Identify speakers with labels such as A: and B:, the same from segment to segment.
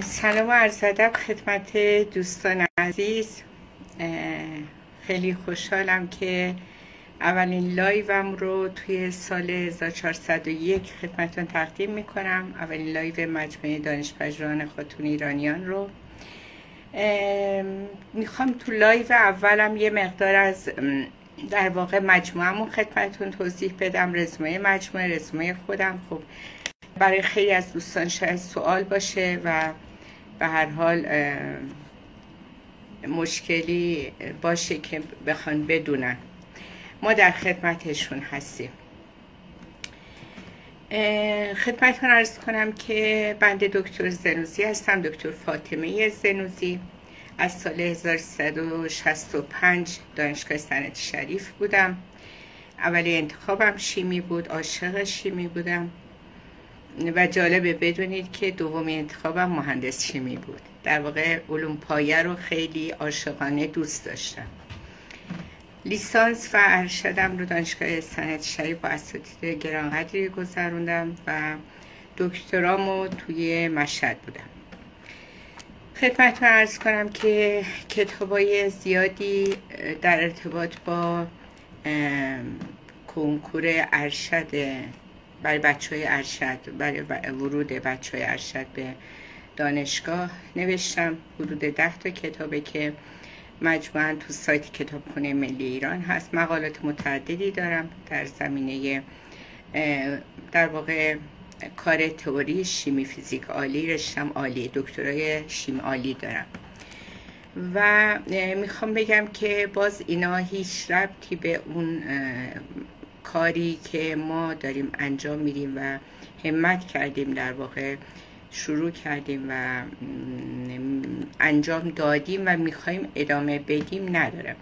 A: سلام و عرض ادب خدمت دوستان عزیز. خیلی خوشحالم که اولین لایوم رو توی سال 1401 خدمتتون تقدیم میکنم. اولین لایو مجموعه دانشپژوهان خاتون ایرانیان رو میخوام تو لایو اولم یه مقدار از در واقع مجموعه‌مون خدمتتون توضیح بدم. رزومه خودم خب برای خیلی از دوستان شاید سوال باشه و به هر حال مشکلی باشه که بخوان بدونن. ما در خدمتشون هستیم. خدمتتون عرض کنم که بنده دکتر زنوزی هستم، دکتر فاطمه زنوزی. از سال 1365 دانشگاه سنت شریف بودم. اولی انتخابم شیمی بود، عاشق شیمی بودم و جالبه بدونید که دومی انتخابم مهندس شیمی بود. در واقع علوم پایه رو خیلی عاشقانه دوست داشتم. لیسانس و ارشدم رو دانشگاه سنت شریف با اساتید گرانقدری گذروندم و دکترامو توی مشهد بودم. خدمتتون عرض کنم که کتابای زیادی در ارتباط با کنکور ارشد برای بچه‌های ارشد، برای ورود بچه‌های ارشد به دانشگاه نوشتم. حدود 10 تا کتابه که مجموعاً تو سایت کتابخونه ملی ایران هست. مقالات متعددی دارم در زمینه در واقع کار تئوری شیمی فیزیک عالی، رشتم عالی، دکترای شیمی عالی دارم و میخوام بگم که باز اینا هیچ ربطی به اون کاری که ما داریم انجام میدیم و همت کردیم، در واقع شروع کردیم و انجام دادیم و میخوایم ادامه بدیم نداره.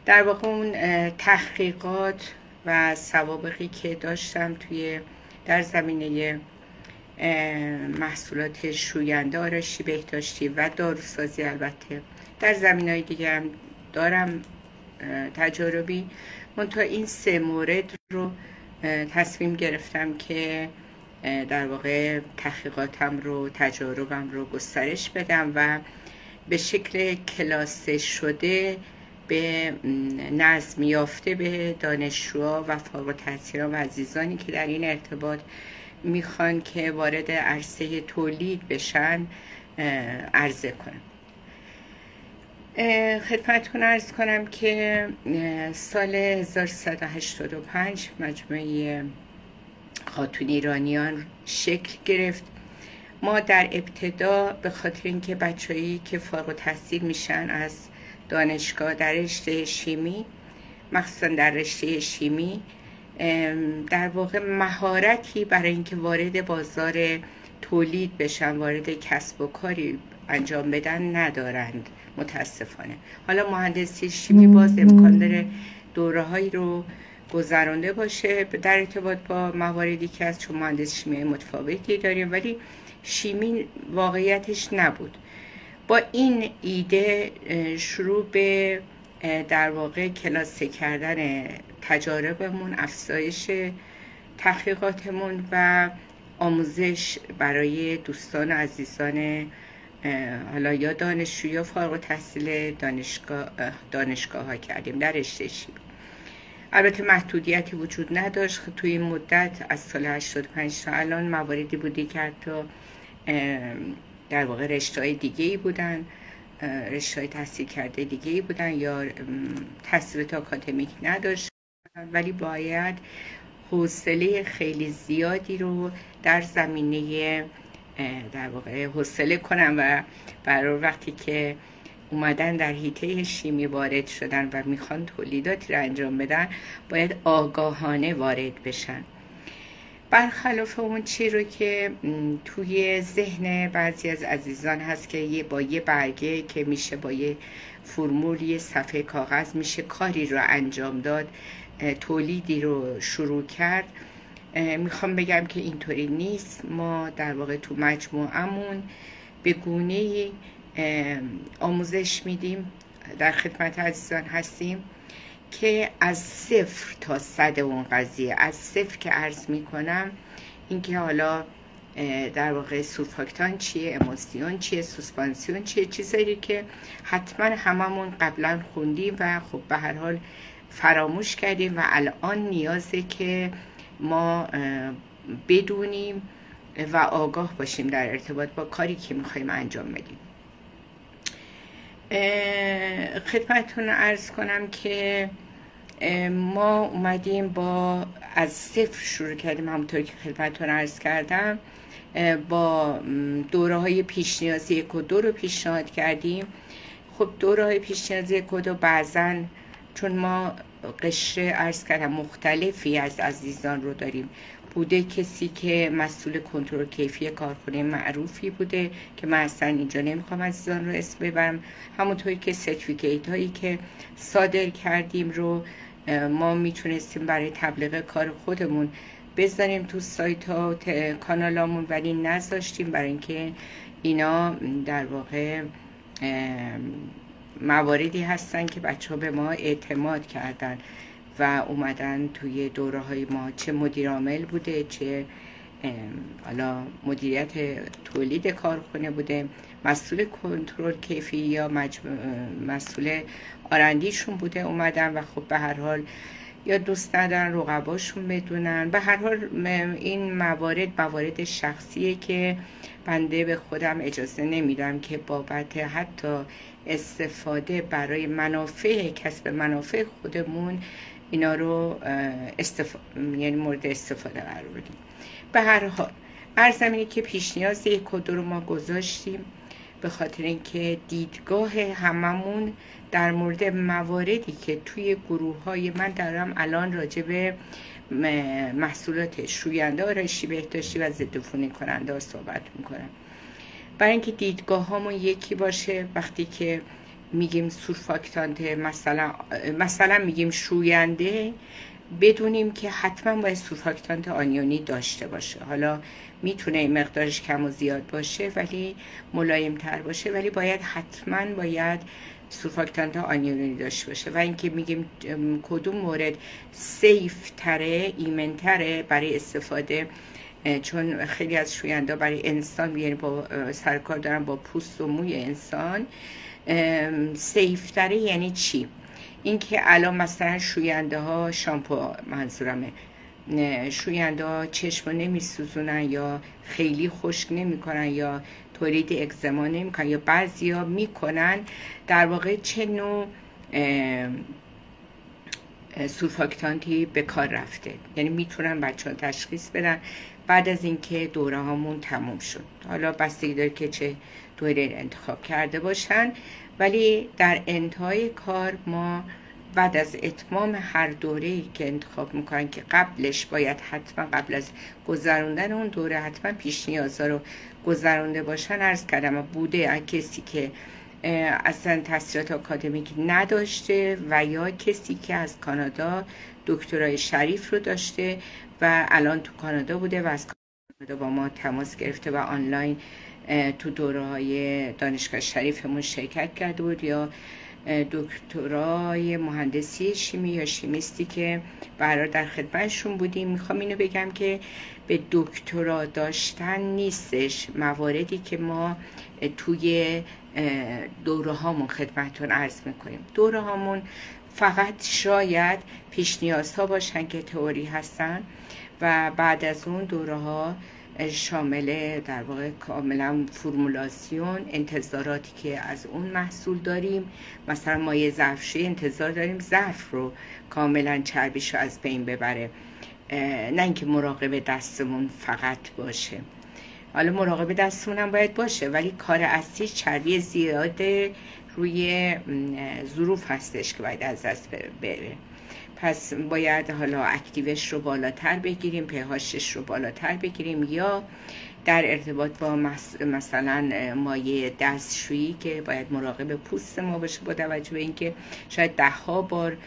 A: در واقع اون تحقیقات و سوابقی که داشتم در زمینه محصولات شوینده، آرایشی بهداشتی و داروسازی، البته در زمینه‌های دیگه هم دارم تجاربی، منتها این 3 مورد رو تصمیم گرفتم که در واقع تحقیقاتم رو، تجاربم رو گسترش بدم و به شکل کلاسه شده به نظم یافته به دانشجوها و فارغ التحصیلان و عزیزانی که در این ارتباط میخوان که وارد عرصه تولید بشن عرضه کنم. خدمتتون عرض کنم که سال 1385 مجموعه خاتون ایرانیان شکل گرفت. ما در ابتدا به خاطر اینکه بچه‌ای که فارغ التحصیل میشن از دانشگاه در رشته شیمی، مخصوصا در رشته شیمی، در واقع مهارتی برای اینکه وارد بازار تولید بشن، وارد کسب و کاری انجام بدن ندارند متاسفانه. حالا مهندسی شیمی باز امکان داره دوره‌هایی رو گذرانده باشه در ارتباط با مواردی که از چون مهندس شیمی متفاوتی داریم، ولی شیمی واقعیتش نبود. با این ایده شروع به در واقع کلاسه کردن تجاربمون، افزایش تحقیقاتمون و آموزش برای دوستان و عزیزان حالا یا دانشجو یا فارغ التحصیل دانشگاه ها کردیم در رشته شیمی. البته محدودیتی وجود نداشت. توی این مدت از سال 85 تا الان مواردی بودی که حتی در واقع رشته‌های دیگه‌ای بودن، رشته‌های تحصیل کرده دیگه‌ای بودن یا تحصیلات آکادمیک نداشت، ولی باید حوصله خیلی زیادی رو در زمینه در واقع حوصله کنم و برای وقتی که اومدن در حیطه شیمی وارد شدن و میخوان تولیداتی رو انجام بدن باید آگاهانه وارد بشن. برخلاف اون چی رو که توی ذهن بعضی از عزیزان هست که با یه برگه که میشه با یه فرمول، یه صفحه کاغذ میشه کاری رو انجام داد، تولیدی رو شروع کرد. میخوام بگم که اینطوری نیست. ما در واقع تو مجموعمون به گونه‌ای آموزش میدیم، در خدمت عزیزان هستیم که از 0 تا 100 اون قضیه، از 0 که عرض میکنم اینکه حالا در واقع سورفاکتان چیه، امولسیون چیه، سوسپانسیون چیه، چیزایی که حتما هممون قبلا خوندیم و خب به هر حال فراموش کردیم و الان نیازه که ما بدونیم و آگاه باشیم در ارتباط با کاری که میخوایم انجام بدیم. خدمتتون عرض کنم که ما اومدیم با از صفر شروع کردیم، همونطور که خدمتتون عرض کردم با دوره های پیش نیازی 1 و 2 رو پیشنهاد کردیم. خب دوره های پیش نیازی 1 و 2 بعضاً چون ما قشر عرض کردم مختلفی از عزیزان رو داریم، بوده کسی که مسئول کنترل کیفی کارخونه معروفی بوده که من اصلا اینجا نمیخوام عزیزان رو اسم ببرم، همونطوری که سرتیفیکیت هایی که صادر کردیم رو ما میتونستیم برای تبلیغ کار خودمون بذاریم تو سایت ها و کانالامون، ولی نذاشتیم برای اینکه اینا در واقع مواردی هستن که بچه ها به ما اعتماد کردن و اومدن توی دوره های ما، چه مدیر عامل بوده، چه حالا مدیریت تولید کارخونه بوده، مسئول کنترل کیفی یا مسئول آرندیشون بوده، اومدن و خب به هر حال یا دوست ندارن رقباشون بدونن. به هر حال این موارد شخصیه که بنده به خودم اجازه نمیدم که بابت حتی استفاده برای منافع کسب منافع خودمون اینا رو یعنی مورد استفاده قرار بدیم. به هر حال عرضم اینه که پیش نیاز 1 و 2 رو ما گذاشتیم به خاطر اینکه دیدگاه هممون در مورد مواردی که توی گروه های من دارم الان راجع به محصولات شوینده، آرایشی، بهداشتی و ضد عفونی کننده ها صحبت میکنم، برای اینکه دیدگاه هامون یکی باشه. وقتی که میگیم سورفاکتانت مثلا میگیم شوینده، بدونیم که حتما باید سورفاکتانت آنیونی داشته باشه. حالا میتونه مقدارش کم و زیاد باشه ولی ملایم تر باشه، ولی حتما باید سورفاکتانت آنیونی داشته باشه. و اینکه میگیم کدوم مورد سیف تره، ایمن تره برای استفاده، چون خیلی از شوینده برای انسان یعنی با سرکار دارن با پوست و موی انسان، سیف تره یعنی چی؟ اینکه الان مثلا شوینده ها شامپو، منظورمه شوینده ها چشم نمی سوزونن یا خیلی خشک نمی کنن یا تولید اگزما نمی کنن، یا بعضی ها می کنن، در واقع چه نوع سورفاکتانتی به کار رفته. یعنی میتونن بچه ها تشخیص بدن بعد از اینکه دوره هامون تموم شد. حالا بستگی داره که چه دوره انتخاب کرده باشن، ولی در انتهای کار ما بعد از اتمام هر دوره‌ای که انتخاب میکنن که قبلش باید حتما قبل از گذروندن اون دوره حتما پیش نیازها رو گذرونده باشن. عرض کردم بوده کسی که اصلا تحصیلات آکادمیک نداشته و یا کسی که از کانادا دکترای شریف رو داشته و الان تو کانادا بوده و از کانادا با ما تماس گرفته و آنلاین تو دوره‌های دانشگاه شریفمون شرکت کرده بود، یا دکترای مهندسی شیمی یا شیمیستی که برای در خدمتشون بودیم. میخوام اینو بگم که به دکترا داشتن نیستش مواردی که ما توی دوره هامون خدمتون عرض میکنیم. دوره هامون فقط شاید پیش نیازها باشن که تئوری هستن و بعد از اون دوره ها شامل در واقع کاملا فرمولاسیون، انتظاراتی که از اون محصول داریم. مثلا مایع ظرفشویی انتظار داریم ظرف رو کاملا چربیشو از بین ببره، نه اینکه مراقب دستمون فقط باشه. حالا مراقب دستمون هم باید باشه، ولی کار اصلی چربی زیاده روی ظروف هستش که باید از دست بره. پس باید حالا اکتیوش رو بالاتر بگیریم، په‌هاشش رو بالاتر بگیریم، یا در ارتباط با مثلا مایع دستشویی که باید مراقب پوست ما باشه، با توجه به اینکه شاید 10 بار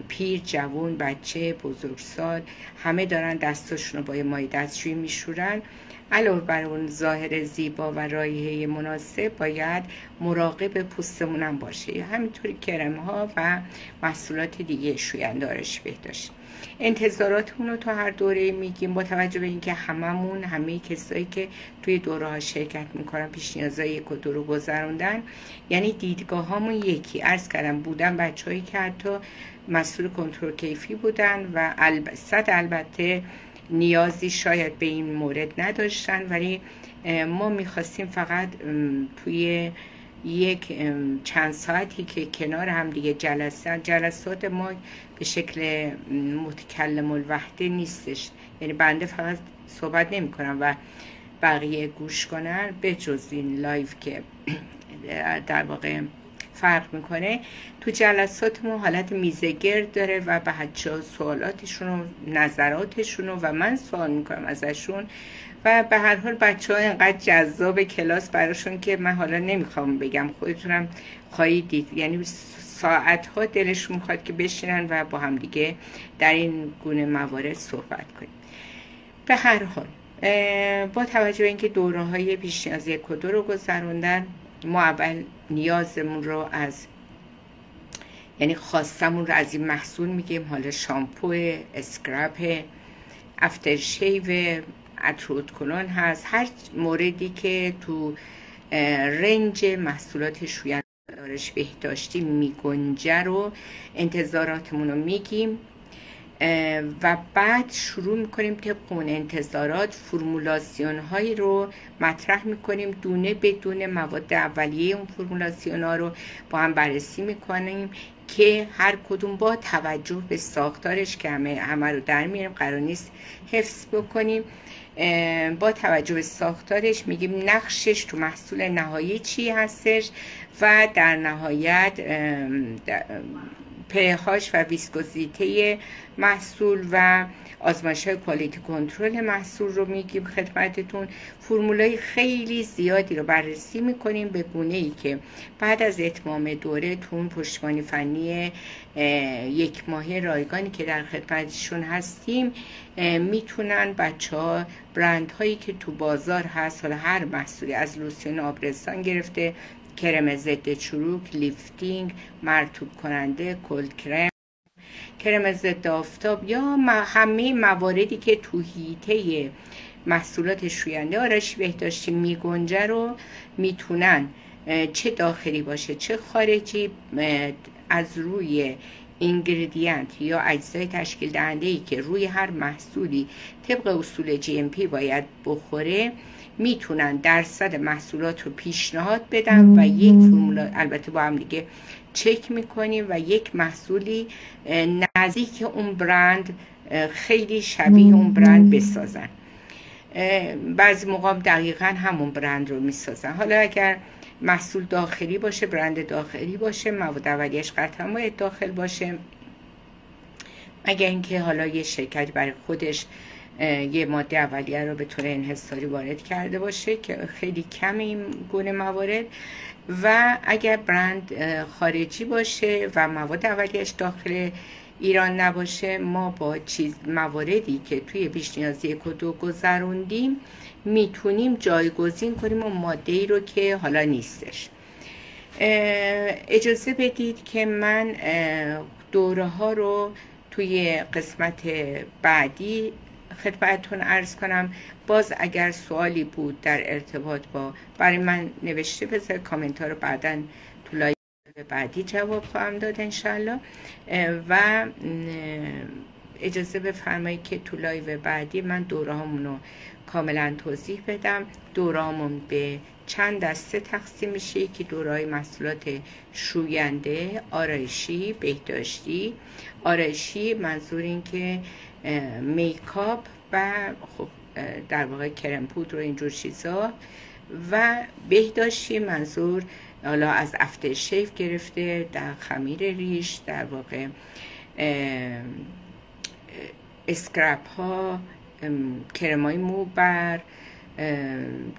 A: پیر، جوان، بچه، بزرگسال همه دارن دستاشون رو با مایع دستشویی میشورن. علاوه بر اون ظاهر زیبا و رایحه مناسب باید مراقب پوستمون هم باشه. همینطوری کرم ها و محصولات دیگه شوینده آرایشی بهداشتی. انتظاراتمون رو تا هر دوره میگیم با توجه به اینکه همه کسایی که توی دوره ها شرکت میکنن پیش نیازهای 1 و 2 رو گذروندن، یعنی دیدگاه هامون یکی. عرض کردم بودن بچه‌هایی که حتی مسئول کنترل کیفی بودن و البته نیازی شاید به این مورد نداشتن، ولی ما میخواستیم فقط توی یک چند ساعتی که کنار هم دیگه جلسات ما به شکل متکلم الوحده نیستش، یعنی بنده فقط صحبت نمی کنم و بقیه گوش کنن، به جز این لایو که در واقع فرق میکنه. تو جلسات ما حالت میزگرد داره و به بچه‌ها سوالاتشون و نظراتشون و من سوال میکنم ازشون و به هر حال بچه‌ها اینقدر جذاب کلاس براشون که من حالا نمیخوام بگم، خودتونم خواهید دید، یعنی ساعت‌ها دلشون میخواد که بشینن و با هم دیگه در این گونه موارد صحبت کنیم. به هر حال با توجه به اینکه دوره‌های پیش نیاز 1 و 2 رو گذروندن، ما اول نیازمون رو یعنی خواستمون رو از این محصول میگیم، حالا شامپو، اسکراب، افتر شیو، عطر کلون هست، هر موردی که تو رنج محصولات شوینده آرایش بهداشتی میگنجه رو انتظاراتمون رو میگیم و بعد شروع میکنیم طبق اون انتظارات فرمولاسیون هایی رو مطرح میکنیم، دونه به دونه مواد اولیه اون فرمولاسیون ها رو با هم بررسی میکنیم که هر کدوم با توجه به ساختارش که همه رو در میاریم، قرار نیست حفظ بکنیم، با توجه به ساختارش میگیم نقشش تو محصول نهایی چی هستش و در نهایت پH و ویسکوزیته محصول و آزمایش‌های کوالیتی کنترل محصول رو میگیم خدمتتون. فرمولای خیلی زیادی رو بررسی میکنیم به گونه‌ای که بعد از اتمام دوره تون پشتیبانی فنی 1 ماهه رایگانی که در خدمتشون هستیم میتونن بچه‌ها برندهایی که تو بازار هست، حالا هر محصولی از لوسیون آبرستان گرفته، کرم ضد چروک، لیفتینگ، مرطوب کننده، کلد کرم، کرم ضد آفتاب یا همه مواردی که تو حیطه محصولات شوینده آرایشی بهداشتی میگنجه رو میتونن چه داخلی باشه چه خارجی از روی اینگریدینت یا اجزای تشکیل دهنده‌ای که روی هر محصولی طبق اصول GMP باید بخوره میتونن درصد محصولات رو پیشنهاد بدن و یک فرمول البته با هم دیگه چک میکنیم و یک محصولی نزدیک اون برند خیلی شبیه اون برند بسازن. بعضی موقع دقیقا همون برند رو میسازن. حالا اگر محصول داخلی باشه، برند داخلی باشه، مواد اولیه‌اش قطعا باید داخل باشه، اگر اینکه حالا یه شرکت برای خودش یه ماده اولیه رو به طور انحصاری وارد کرده باشه که خیلی کم این گونه موارد، و اگر برند خارجی باشه و مواد اولیه‌اش داخل ایران نباشه، ما با مواردی که توی پیش نیاز 1 و 2 گذروندیم میتونیم جایگزین کنیم اون ماده‌ای رو که حالا نیستش. اجازه بدید که من دوره ها رو توی قسمت بعدی خدمتتون عرض کنم. باز اگر سوالی بود در ارتباط با برای من نوشته بذار، کامنت ها رو بعداً تو لایو بعدی جواب خواهم داد انشالله. و اجازه بفرمایید که تو لایو بعدی من دوره هامون رو کاملا توضیح بدم. دوره هامون به چند دسته تقسیم میشه که دوره‌های محصولات شوینده، آرایشی، بهداشتی. آرایشی منظور این که میکاپ و خب در واقع کرم پودر و اینجور چیزا، و بهداشتی منظور حالا از افتر شیو گرفته در خمیر ریش، در واقع اسکراب ها، کرمای موبر،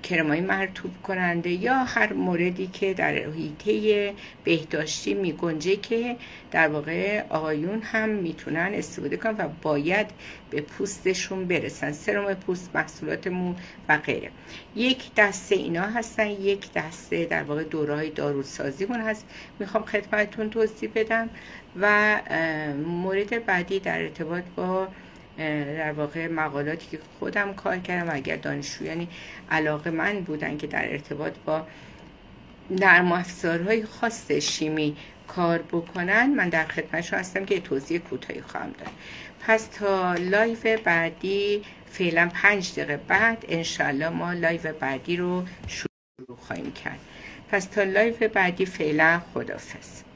A: کرمای مرطوب کننده یا هر موردی که در حیطه بهداشتی میگنجه که در واقع آقایون هم میتونن استفاده کنن و باید به پوستشون برسن، سرم پوست، محصولات مو و غیره. یک دسته اینا هستن، یک دسته در واقع دوره‌های داروسازیمون هست میخوام خدمتتون توضیح بدم، و مورد بعدی در ارتباط با در واقع مقالاتی که خودم کار کردم و اگر دانشجویانی علاقه من بودن که در ارتباط با نرم افزارهای خاص شیمی کار بکنن، من در خدمتشون هستم که توضیح کوتاهی خواهم داد. پس تا لایو بعدی، فعلا 5 دقیقه بعد انشالله ما لایو بعدی رو شروع خواهیم کرد. پس تا لایو بعدی فعلا خداحافظ.